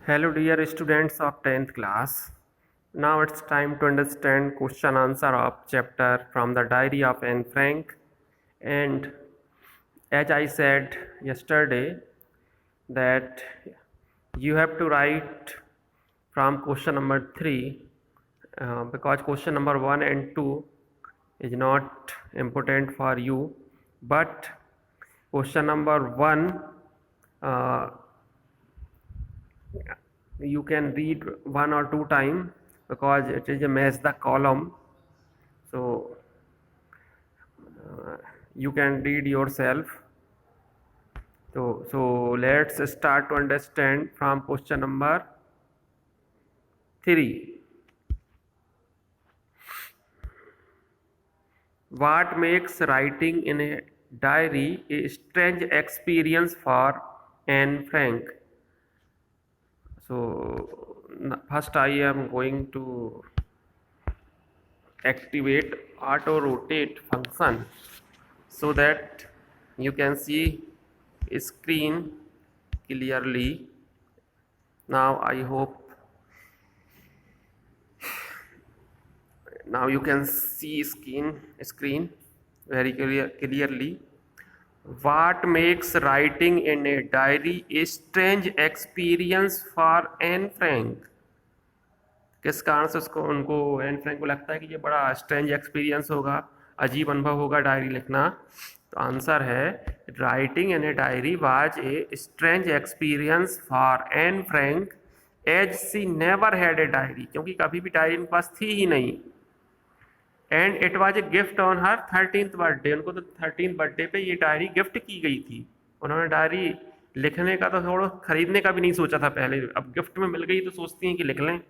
Hello dear students of 10th class. Now it's time to understand question answer of chapter from the diary of Anne Frank. And as I said yesterday that you have to write from question number 3 because question number 1 and 2 is not important for you, but question number 1 uh, you can read one or two time because it is a match the column, so you can read yourself. So let's start to understand from question number 3. What makes writing in a diary a strange experience for Anne Frank? So first I am going to activate auto rotate function so that you can see screen clearly. Now I hope now you can see screen very clearly. What makes writing in a diary a strange experience for Anne Frank? किस कारण से उनको Anne Frank को लगता है कि ये बड़ा स्ट्रेंज एक्सपीरियंस होगा, अजीब अनुभव होगा डायरी लिखना? तो आंसर है writing in a diary was a strange experience for Anne Frank as she never had a diary, क्योंकि कभी भी डायरी उनके पास थी ही नहीं. And it was a gift on her 13th birthday, उनको तो 13th बर्थडे पे ये डायरी गिफ्ट की गई थी. उन्होंने डायरी लिखने का तो थोड़ा खरीदने का भी नहीं सोचा था पहले, अब गिफ्ट में मिल गई तो सोचती हैं कि लिख लें.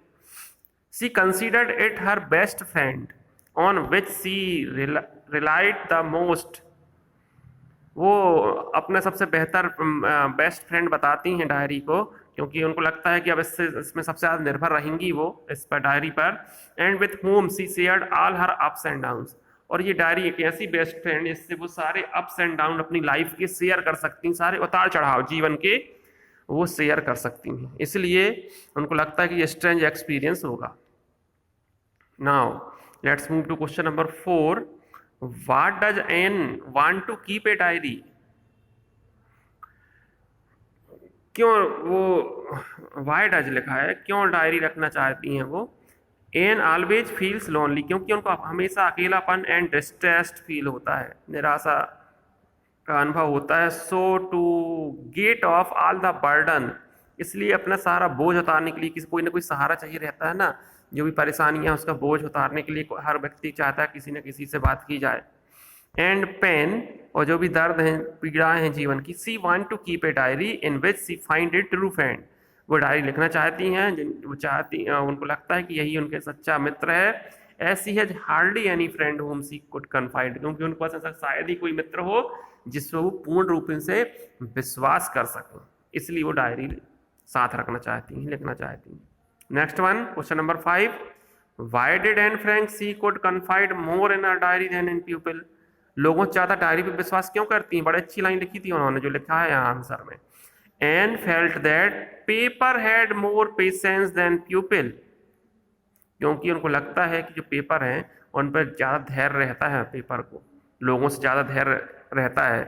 She considered it her best friend on which she relied the most. वो अपना सबसे बेहतर बेस्ट फ्रेंड बताती हैं डायरी को, क्योंकि उनको लगता है कि अब इसमें सबसे ज़्यादा निर्भर रहेंगी वो इस पर डायरी पर. And with whom she shared all her ups and downs, और ये डायरी एक ऐसी बेस्ट फ्रेंड जिससे वो सारे अप्स एंड डाउन अपनी लाइफ के शेयर कर सकती हैं, सारे उतार चढ़ाव जीवन के वो शेयर कर सकती हैं. इसलिए उनको लगता है कि ये स्ट्रेंज एक्सपीरियंस होगा. Now let's move to question number 4. What does Anne want to keep a diary? क्यों वो वाई डज लिखा है, क्यों डायरी रखना चाहती हैं वो? एन ऑलवेज फील्स लोनली, क्योंकि उनको हमेशा अकेलापन एंड डिस्ट्रेस्ड फील होता है, निराशा का अनुभव होता है. So to get off all the burden, इसलिए अपना सारा बोझ उतारने के लिए किसी कोई ना कोई सहारा चाहिए रहता है ना. जो भी परेशानियां उसका बोझ उतारने के लिए हर व्यक्ति चाहता है किसी न किसी से बात की जाए. एंड पेन, और जो भी दर्द हैं पीड़ाएं हैं जीवन की. She want to keep a diary in which she find a true friend, वो डायरी लिखना चाहती हैं, वो चाहती उनको लगता है कि यही उनके सच्चा मित्र है. As she has hardly any friend whom she could confide, क्योंकि उनके पास ऐसा शायद ही कोई मित्र हो जिससे वो पूर्ण रूप से विश्वास कर सकें, इसलिए वो डायरी साथ रखना चाहती हैं, लिखना चाहती हैं. Next one, question number 5. Why did Anne Frank she could confide more in a diary than in people? लोगों से ज़्यादा डायरी पे विश्वास क्यों करती हैं? बड़ी अच्छी लाइन लिखी थी उन्होंने जो लिखा है यहाँ आंसर में. Anne felt that paper had more patience than people, क्योंकि उनको लगता है कि जो पेपर हैं उन पर ज़्यादा धैर्य रहता है, पेपर को लोगों से ज़्यादा धैर्य रहता है.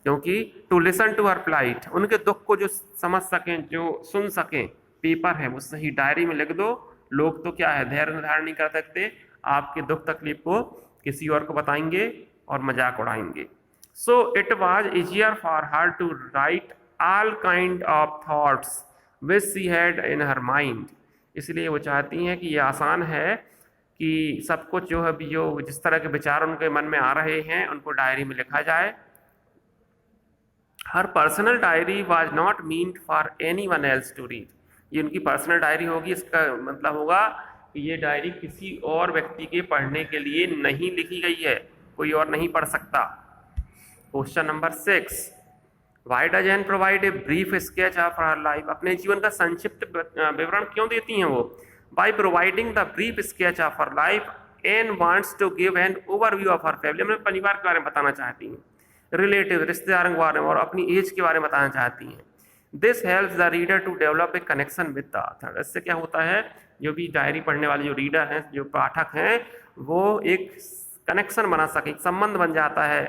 क्योंकि to listen to her plight, उनके दुख को जो समझ सकें, जो सुन सकें, पेपर है वो सही डायरी में लिख दो. लोग तो क्या है, धैर्य निर्धारण नहीं कर सकते, आपके दुख तकलीफ को किसी और को बताएंगे और मजाक उड़ाएंगे. So it was easier for her to write all kind of thoughts which she had in her mind, इसलिए वो चाहती हैं कि ये आसान है कि सब कुछ जो है जो जिस तरह के विचार उनके मन में आ रहे हैं उनको डायरी में लिखा जाए. Her personal diary was not meant for anyone else to read, ये उनकी पर्सनल डायरी होगी, इसका मतलब होगा कि ये डायरी किसी और व्यक्ति के पढ़ने के लिए नहीं लिखी गई है, कोई और नहीं पढ़ सकता. Question number 6. Why does Anne provide a brief sketch of her life? अपने जीवन का संक्षिप्त विवरण क्यों देती हैं वो? By providing the brief sketch of her life Anne wants to give an overview of her family, अपने परिवार के बारे में बताना चाहती हैं, रिलेटिव रिश्तेदारों के बारे में और अपनी एज के बारे में बताना चाहती हैं. This helps the reader to develop a connection with the author. इससे क्या होता है, जो भी डायरी पढ़ने वाले जो रीडर हैं, जो पाठक हैं, वो एक कनेक्शन बना सके, एक संबंध बन जाता है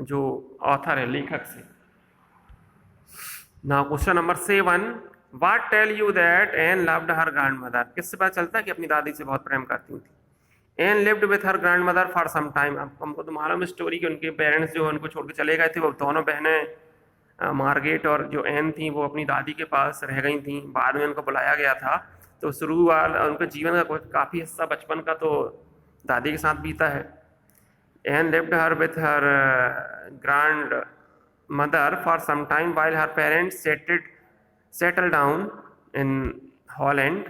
जो ऑथर है, लेखक से। Now question number 7, what tell you that Anne loved her grandmother. किससे पता चलता है कि अपनी दादी से बहुत प्रेम करती थी। Anne lived with her grandmother for some time. अब हमको तो मालूम स्टोरी कि उनके पेरेंट्स जो उनको छोड़ के चले गए थे, वो दोनों बहनें मार्गेट और जो एन थी वो अपनी दादी के पास रह गई थी। बाद में उनको बुलाया गया था। तो शुरू वाला उनके जीवन का काफ़ी हिस्सा बचपन का तो दादी के साथ बीता है। Anne lived her with her grand mother for some time while her parents settle down in Holland.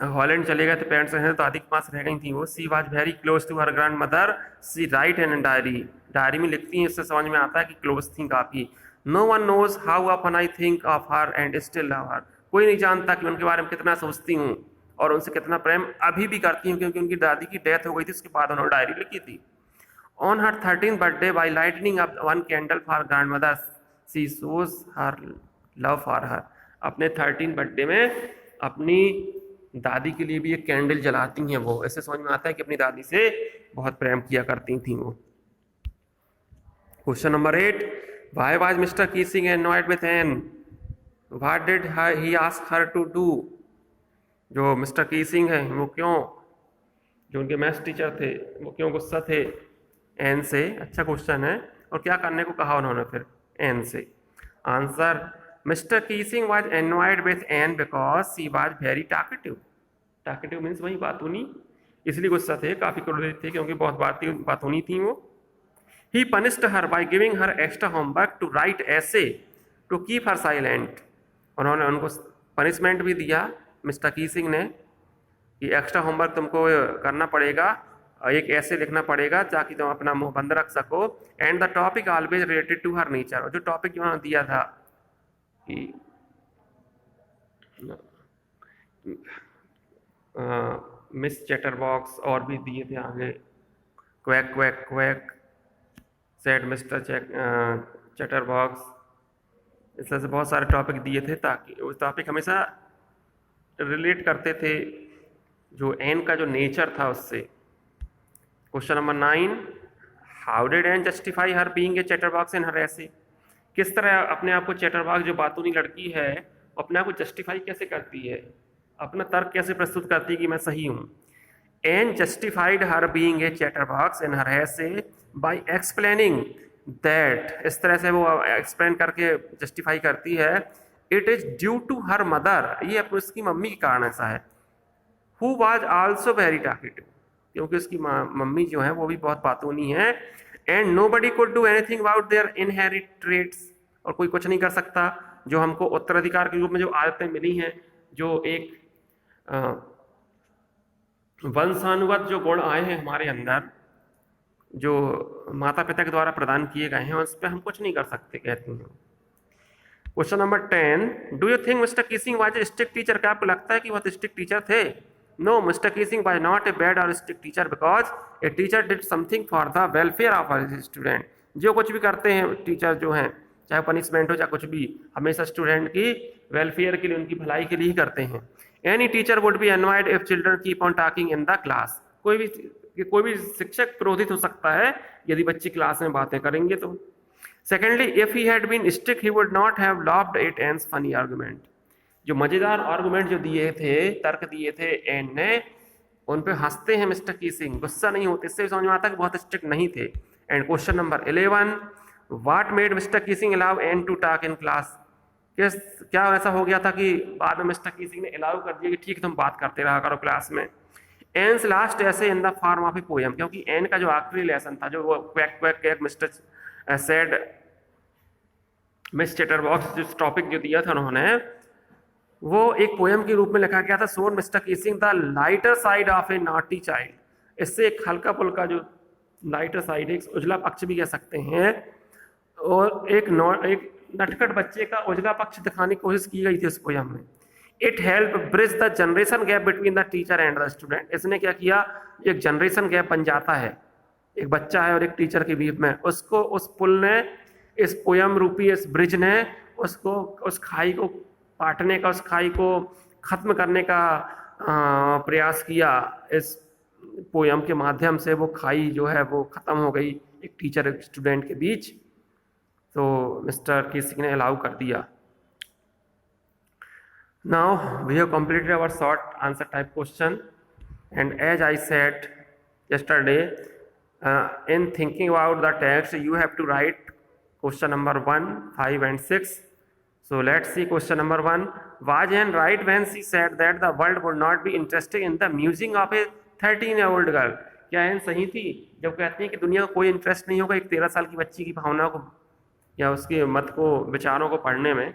Holland चले गए थे पेरेंट्स हैं, तो दादी के पास रह गई थी वो। She was very close to her grand mother, she write in diary. Diary में लिखती हैं, इससे समझ में आता है कि क्लोज थी काफ़ी। No one knows how often I think of her and still love her. कोई नहीं जानता कि उनके बारे में कितना सोचती हूँ और उनसे कितना प्रेम अभी भी करती हूँ, क्योंकि उनकी दादी की डेथ हो गई थी, उसके बाद उन्होंने डायरी लिखी थी। On her 13th birthday by lightning up one candle for grand mother she shows her love for her. अपने 13th बर्थडे में अपनी दादी के लिए भी एक कैंडल जलाती हैं वो। इससे समझ में आता है कि अपनी दादी से बहुत प्रेम किया करती थी वो। Question number 8, why was Mr Keesing annoyed with Anne, what did he ask her to do. जो मिस्टर कीसिंग है वो क्यों, जो उनके मैथ्स टीचर थे, वो क्यों गुस्सा थे एन से। अच्छा क्वेश्चन है। और क्या करने को कहा उन्होंने फिर एन से। Answer, Mr Keesing was annoyed with Anne because she was very talkative. Talkative means वही बातूनी, इसलिए गुस्सा थे, काफ़ी क्रोधित थे क्योंकि बहुत बातूनी थी वो। He punished her by giving her extra homework to write essay to keep her silent. उन्होंने उनको पनिशमेंट भी दिया मिस्टर कीसिंग ने कि एक्स्ट्रा होमवर्क तुमको करना पड़ेगा, एक ऐसे लिखना पड़ेगा ताकि तुम अपना मुंह बंद रख सको। And the topic always related to her nature. जो टॉपिक जो उन्होंने दिया था कि मिस चैटरबॉक्स, और भी दिए थे आगे, quack quack quack said mister chatterbox, इस तरह से बहुत सारे टॉपिक दिए थे ताकि वो टॉपिक हमेशा रिलेट करते थे जो एन का जो नेचर था उससे। Question number 9, how did Anne justify her being a chatterbox in her essay. किस तरह अपने आप को चैटरबॉक्स जो बातूनी लड़की है अपने आप को जस्टिफाई कैसे करती है, अपना तर्क कैसे प्रस्तुत करती है कि मैं सही हूँ। Anne justified her being a chatterbox in her essay by explaining that. इस तरह से वो एक्सप्लेन करके जस्टिफाई करती है, it is due to her mother, ये अपनी उसकी मम्मी के कारण ऐसा है। Who was also very talkative, क्योंकि उसकी मम्मी जो है वो भी बहुत बातूनी है। And nobody could do anything about their inherit traits, और कोई कुछ नहीं कर सकता जो हमको उत्तराधिकार के रूप में जो आदतें मिली हैं, जो एक वंशानुगत जो गुण आए हैं हमारे अंदर, जो माता पिता के द्वारा प्रदान किए गए हैं, उस पर हम कुछ नहीं कर सकते, कहती हैं। Question number 10, do you think Mr Keesing was a strict teacher. क्या आपको लगता है कि वो स्ट्रिक्ट टीचर थे। No, Mr Keesing was not a bad or strict teacher because a teacher did something for the welfare of his student. जो कुछ भी करते हैं टीचर जो हैं, चाहे पनिशमेंट हो चाहे कुछ भी, हमेशा स्टूडेंट की वेलफेयर के लिए, उनकी भलाई के लिए ही करते हैं। Any teacher would be annoyed if children keep on talking in the class. कोई भी शिक्षक क्रोधित हो सकता है यदि बच्चे क्लास में बातें करेंगे तो। Secondly, if he had been strict he would not have loved it and funny argument. जो मजेदार आर्गुमेंट जो दिए थे, तर्क दिए थे एन ने, उन पे हंसते हैं मिस्टर कीसिंग, गुस्सा नहीं होते। इससे समझ में आता है कि बहुत स्ट्रिक्ट नहीं थे। And question number 11, what made Mr Keesing allow Anne to talk in class. क्या ऐसा हो गया था कि बाद में मिस्टर कीसिंग ने अलाउ कर दिया कि ठीक तुम बात करते रहा करो क्लास में। एन्स लास्ट ऐसे in the form of a poem, क्योंकि एन का जो आखिरी लेसन था, जो वो quack quack quack mister said miss chatterbox, जो टॉपिक जो दिया था उन्होंने, वो एक पोएम के रूप में लिखा गया था। Shown Mr Keesing the lighter side of a naughty child. इससे एक हल्का फुल्का जो लाइटर साइड, एक उजला पक्ष भी कह सकते हैं, और एक नटखट बच्चे का उजला पक्ष दिखाने की कोशिश की गई थी उस पोएम में। It help bridge the generation gap between the teacher and the student. इसने क्या किया, एक जनरेशन गैप बन जाता है, एक बच्चा है और एक टीचर के बीच में, उसको उस पुल ने इस पोयम रूपी इस ब्रिज ने उसको, उस खाई को पाटने का, उस खाई को ख़त्म करने का प्रयास किया। इस पोयम के माध्यम से वो खाई जो है वो ख़त्म हो गई एक टीचर एक स्टूडेंट के बीच। तो मिस्टर कीसिंग ने अलाउ कर दिया। Now we have completed our short answer type question, and as I said yesterday, in thinking about the text, you have to write question number 1, 5 and 6. So let's see question number 1. Was Anne right when she said that the world would not be interested in the musing of a 13-year-old girl? क्या N सही थी जब कहती हैं कि दुनिया को कोई इंटरेस्ट नहीं होगा एक 13 साल की बच्ची की भावना को या उसके मत को, विचारों को पढ़ने में?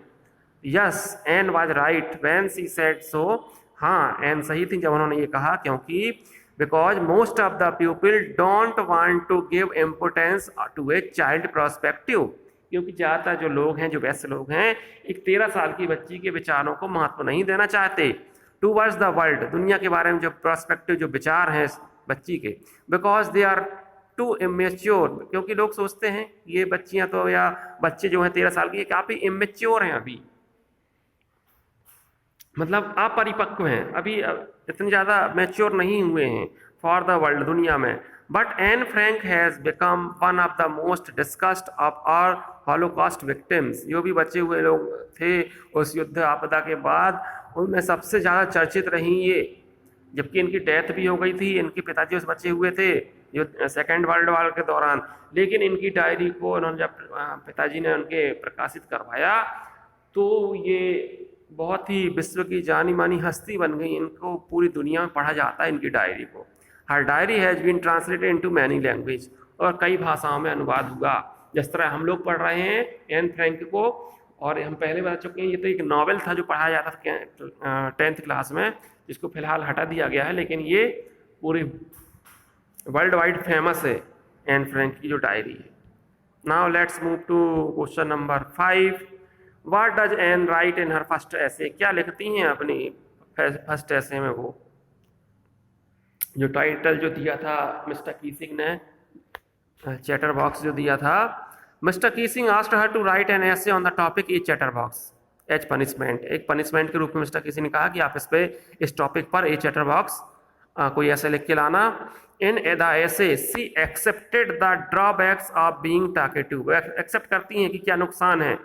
Yes, Anne was right when she said so. हाँ, एन सही थी जब उन्होंने ये कहा, क्योंकि because most of the people don't want to give importance to a child prospective, क्योंकि ज़्यादातर जो लोग हैं, जो वैसे लोग हैं, एक 13 साल की बच्ची के विचारों को महत्व नहीं देना चाहते। टूवर्ड्स द वर्ल्ड, दुनिया के बारे में जो प्रोस्पेक्टिव जो विचार हैं बच्ची के, because they are too immature, क्योंकि लोग सोचते हैं ये बच्चियाँ तो या बच्चे जो हैं 13 साल के काफ़ी इमेच्योर हैं, अभी मतलब अपरिपक्व हैं, अभी इतने ज़्यादा मैच्योर नहीं हुए हैं फॉर द वर्ल्ड, दुनिया में। But Anne Frank has become one of the most discussed of our Holocaust victims. जो भी बचे हुए लोग थे उस युद्ध आपदा के बाद, उनमें सबसे ज़्यादा चर्चित रही ये, जबकि इनकी डेथ भी हो गई थी, इनके पिताजी उस बचे हुए थे जो सेकेंड वर्ल्ड वॉर के दौरान, लेकिन इनकी डायरी को उन्होंने जब पिताजी ने उनके प्रकाशित करवाया तो ये बहुत ही विश्व की जानी मानी हस्ती बन गई, इनको पूरी दुनिया में पढ़ा जाता है इनकी डायरी को। Her diary has been translated into many language, और कई भाषाओं में अनुवाद हुआ। जिस तरह हम लोग पढ़ रहे हैं एन फ्रैंक को, और हम पहले बता चुके हैं ये तो एक नॉवेल था जो पढ़ाया जाता था 10th क्लास में, जिसको फिलहाल हटा दिया गया है, लेकिन ये पूरी वर्ल्ड वाइड फेमस है एन फ्रैंक की जो डायरी है। Now let's move to question number 5। What does Anne write in her first essay? क्या लिखती हैं अपनी फर्स्ट ऐसे में? वो जो टाइटल जो दिया था मिस्टर कीसिंग ने, चैटर बॉक्स जो दिया था, Mr Keesing asked her to write an essay on the topic a chatter box as punishment. एक पनिशमेंट के रूप में मिस्टर कीसिंग ने कहा कि आप इस टॉपिक पर ए चैटर बॉक्स कोई ऐसे लिख के लाना। In the essay she accepted the drawbacks of being talkative, accept करती हैं कि क्या नुकसान है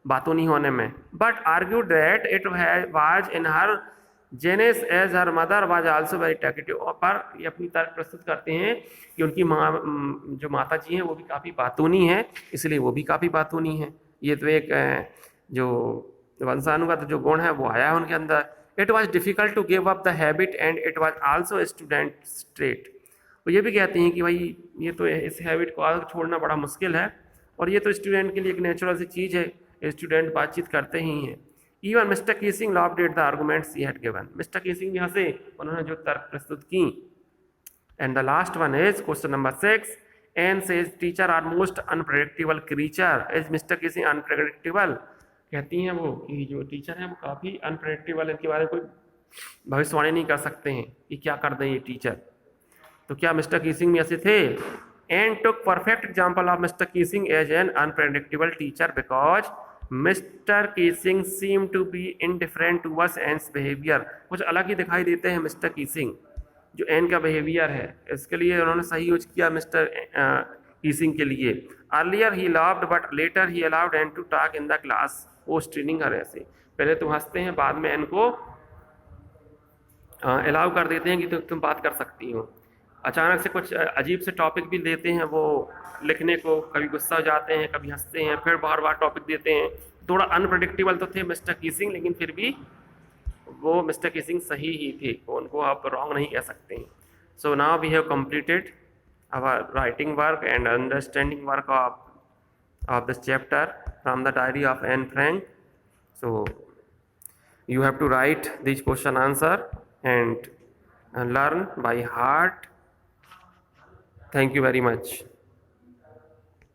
बातों नहीं होने में, but argue that it was in her genes as her mother was also very talkative. पर ये अपनी तर्क प्रस्तुत करते हैं कि उनकी माँ, जो माता जी हैं, वो भी काफ़ी बातूनी हैं, इसलिए वो भी काफ़ी बातूनी हैं। ये तो एक जो वंशानुगत जो गुण है वो आया है उनके अंदर। It was difficult to give up the habit and it was also student straight. वो ये भी कहती हैं कि भाई ये तो इस हैबिट को छोड़ना बड़ा मुश्किल है, और ये तो स्टूडेंट के लिए एक नेचुरल सी चीज़ है, स्टूडेंट बातचीत करते ही हैं। Even Mr Keesing loved it the arguments he had given. Mr Keesing यहाँ से उन्होंने जो तर्क प्रस्तुत की। And the last one is question number 6। Anne says teacher are most unpredictable creature. Is Mr Keesing unpredictable? कहती हैं वो कि जो टीचर हैं वो काफ़ी अनप्रेडिक्टेबल, इनके बारे में कोई भविष्यवाणी नहीं कर सकते हैं कि क्या कर दें ये टीचर। तो क्या मिस्टर कीसिंग में ऐसे थे? And took perfect example of Mr Keesing as an unpredictable teacher because Mr Keesing seem to be indifferent towards Anne's behaviour. कुछ अलग ही दिखाई देते हैं मिस्टर कीसिंग, जो एन का बिहेवियर है, इसके लिए उन्होंने सही यूज किया मिस्टर कीसिंग के लिए। Earlier he loved but later he allowed Anne to talk in the class post training her. ऐसे पहले तो हंसते हैं, बाद में एन को अलाउ कर देते हैं कि तुम बात कर सकती हो। अचानक से कुछ अजीब से टॉपिक भी देते हैं वो लिखने को, कभी गुस्सा हो जाते हैं, कभी हंसते हैं, फिर बार बार टॉपिक देते हैं। थोड़ा अनप्रेडिक्टेबल तो थे मिस्टर कीसिंग, लेकिन फिर भी वो मिस्टर कीसिंग सही ही थे, उनको आप रॉन्ग नहीं कह सकते हैं। So now we have completed our writing work and understanding work of this chapter from the diary of Anne Frank. So you have to write these question answer and learn by heart. Thank you very much.